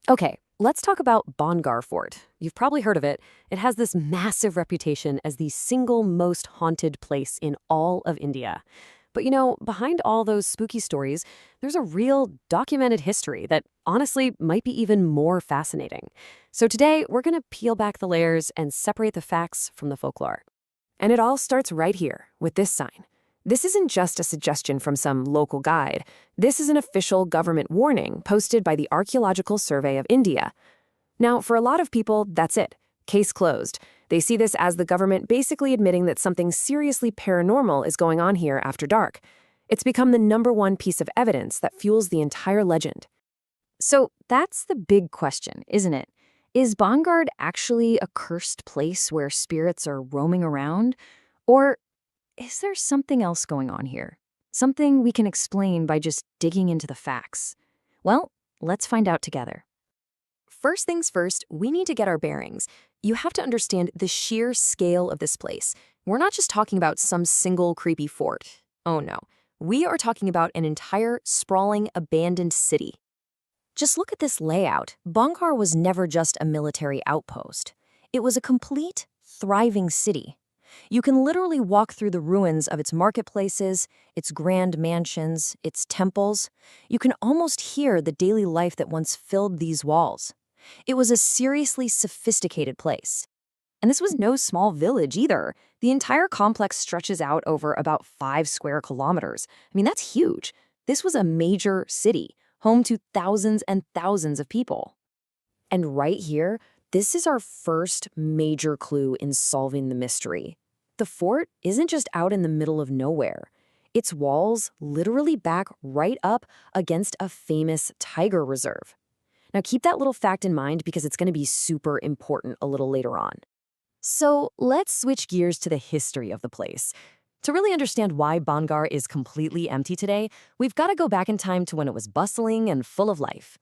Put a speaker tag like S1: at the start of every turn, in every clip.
S1: Okay, let's talk about Bhangarh Fort. You've probably heard of it. It has this massive reputation as the single most haunted place in all of India. But behind all those spooky stories, there's a real documented history that honestly might be even more fascinating. So today, we're going to peel back the layers and separate the facts from the folklore. And it all starts right here with this sign. This isn't just a suggestion from some local guide. This is an official government warning posted by the Archaeological Survey of India. Now, for a lot of people, that's it. Case closed. They see this as the government basically admitting that something seriously paranormal is going on here after dark. It's become the #1 piece of evidence that fuels the entire legend.
S2: So that's the big question, isn't it? Is Bhangarh actually a cursed place where spirits are roaming around? Or is there something else going on here? Something we can explain by just digging into the facts? Well, let's find out together.
S1: First things first, we need to get our bearings. You have to understand the sheer scale of this place. We're not just talking about some single creepy fort. Oh no. We are talking about an entire, sprawling, abandoned city. Just look at this layout. Bhangarh was never just a military outpost. It was a complete, thriving city. You can literally walk through the ruins of its marketplaces, its grand mansions, its temples. You can almost hear the daily life that once filled these walls. It was a seriously sophisticated place. And this was no small village either. The entire complex stretches out over about 5 square kilometers. I mean, that's huge. This was a major city, home to thousands and thousands of people. And right here, this is our first major clue in solving the mystery. The fort isn't just out in the middle of nowhere. Its walls literally back right up against a famous tiger reserve. Now keep that little fact in mind because it's going to be super important a little later on. So let's switch gears to the history of the place. To really understand why Bhangarh is completely empty today, we've got to go back in time to when it was bustling and full of life.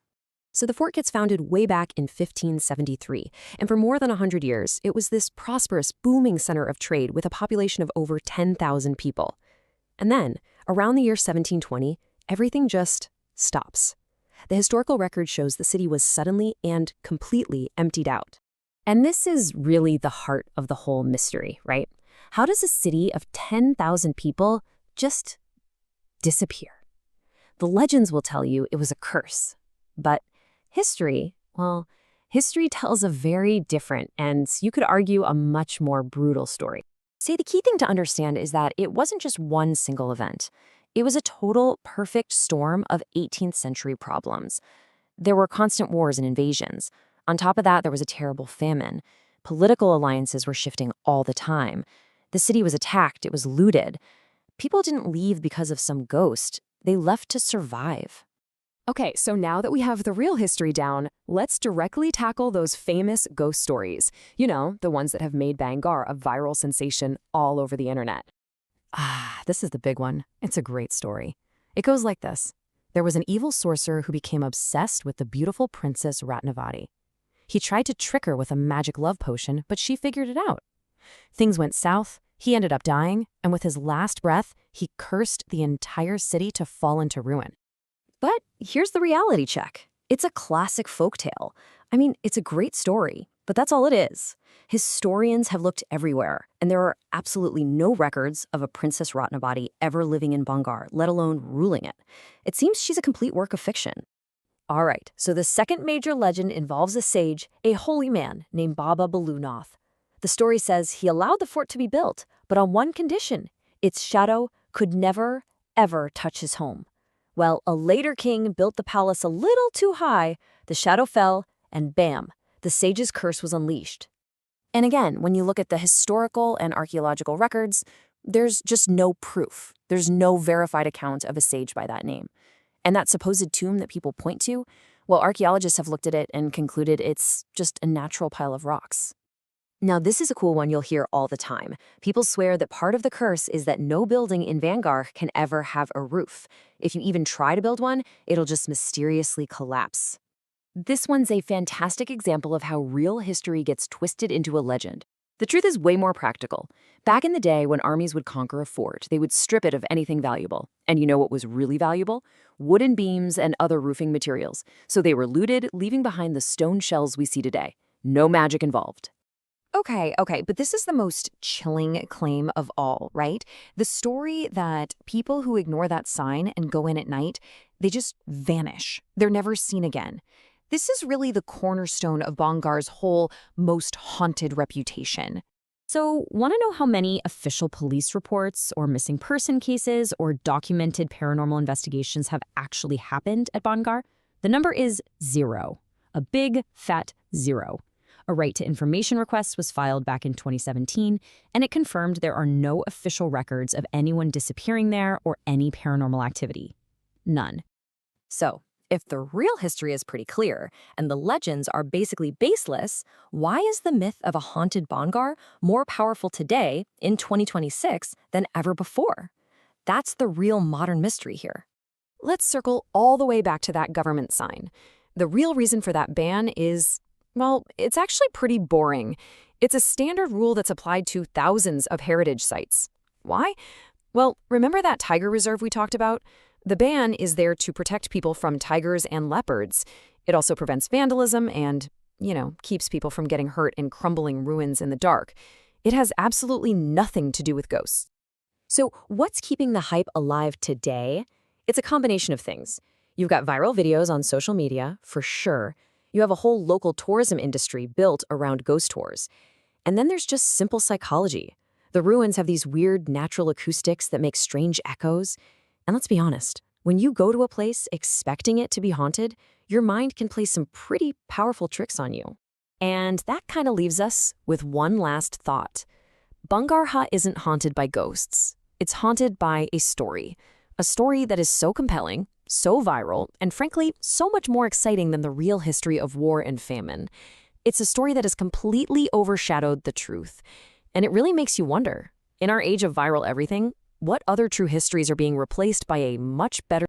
S1: So the fort gets founded way back in 1573, and for more than 100 years, it was this prosperous, booming center of trade with a population of over 10,000 people. And then, around the year 1720, everything just stops. The historical record shows the city was suddenly and completely emptied out. And this is really the heart of the whole mystery, right? How does a city of 10,000 people just disappear? The legends will tell you it was a curse, but history, well, history tells a very different and you could argue a much more brutal story. See, the key thing to understand is that it wasn't just one single event. It was a total perfect storm of 18th century problems. There were constant wars and invasions. On top of that, there was a terrible famine. Political alliances were shifting all the time. The city was attacked, it was looted. People didn't leave because of some ghost. They left to survive. Okay, so now that we have the real history down, let's directly tackle those famous ghost stories. The ones that have made Bhangarh a viral sensation all over the internet. This is the big one. It's a great story. It goes like this. There was an evil sorcerer who became obsessed with the beautiful princess Ratnavati. He tried to trick her with a magic love potion, but she figured it out. Things went south, he ended up dying, and with his last breath, he cursed the entire city to fall into ruin. But here's the reality check. It's a classic folktale. I mean, it's a great story, but that's all it is. Historians have looked everywhere, and there are absolutely no records of a Princess Ratnavati ever living in Bhangarh, let alone ruling it. It seems she's a complete work of fiction. All right, so the second major legend involves a sage, a holy man named Baba Balunath. The story says he allowed the fort to be built, but on one condition: its shadow could never, ever touch his home. Well, a later king built the palace a little too high, the shadow fell, and bam, the sage's curse was unleashed. And again, when you look at the historical and archaeological records, there's just no proof. There's no verified account of a sage by that name. And that supposed tomb that people point to, well, archaeologists have looked at it and concluded it's just a natural pile of rocks. Now, this is a cool one you'll hear all the time. People swear that part of the curse is that no building in Bhangarh can ever have a roof. If you even try to build one, it'll just mysteriously collapse. This one's a fantastic example of how real history gets twisted into a legend.
S2: The truth is way more practical. Back in the day, when armies would conquer a fort, they would strip it of anything valuable. And you know what was really valuable? Wooden beams and other roofing materials. So they were looted, leaving behind the stone shells we see today. No magic involved.
S1: Okay, but this is the most chilling claim of all, right? The story that people who ignore that sign and go in at night, they just vanish. They're never seen again. This is really the cornerstone of Bhangarh's whole most haunted reputation.
S2: So, want to know how many official police reports or missing person cases or documented paranormal investigations have actually happened at Bhangarh? The number is 0. A big, fat 0. A right to information request was filed back in 2017, and it confirmed there are no official records of anyone disappearing there or any paranormal activity. None.
S1: So, if the real history is pretty clear and the legends are basically baseless, why is the myth of a haunted Bhangarh more powerful today in 2026 than ever before? That's the real modern mystery here. Let's circle all the way back to that government sign. The real reason for that ban is, well, it's actually pretty boring. It's a standard rule that's applied to thousands of heritage sites. Why? Well, remember that tiger reserve we talked about? The ban is there to protect people from tigers and leopards. It also prevents vandalism and, keeps people from getting hurt in crumbling ruins in the dark. It has absolutely nothing to do with ghosts. So what's keeping the hype alive today? It's a combination of things. You've got viral videos on social media, for sure. You have a whole local tourism industry built around ghost tours. And then there's just simple psychology. The ruins have these weird natural acoustics that make strange echoes. And let's be honest, when you go to a place expecting it to be haunted, your mind can play some pretty powerful tricks on you. And that kind of leaves us with one last thought. Bhangarh isn't haunted by ghosts. It's haunted by a story that is so compelling, so viral, and frankly, so much more exciting than the real history of war and famine. It's a story that has completely overshadowed the truth. And it really makes you wonder, in our age of viral everything, what other true histories are being replaced by a much better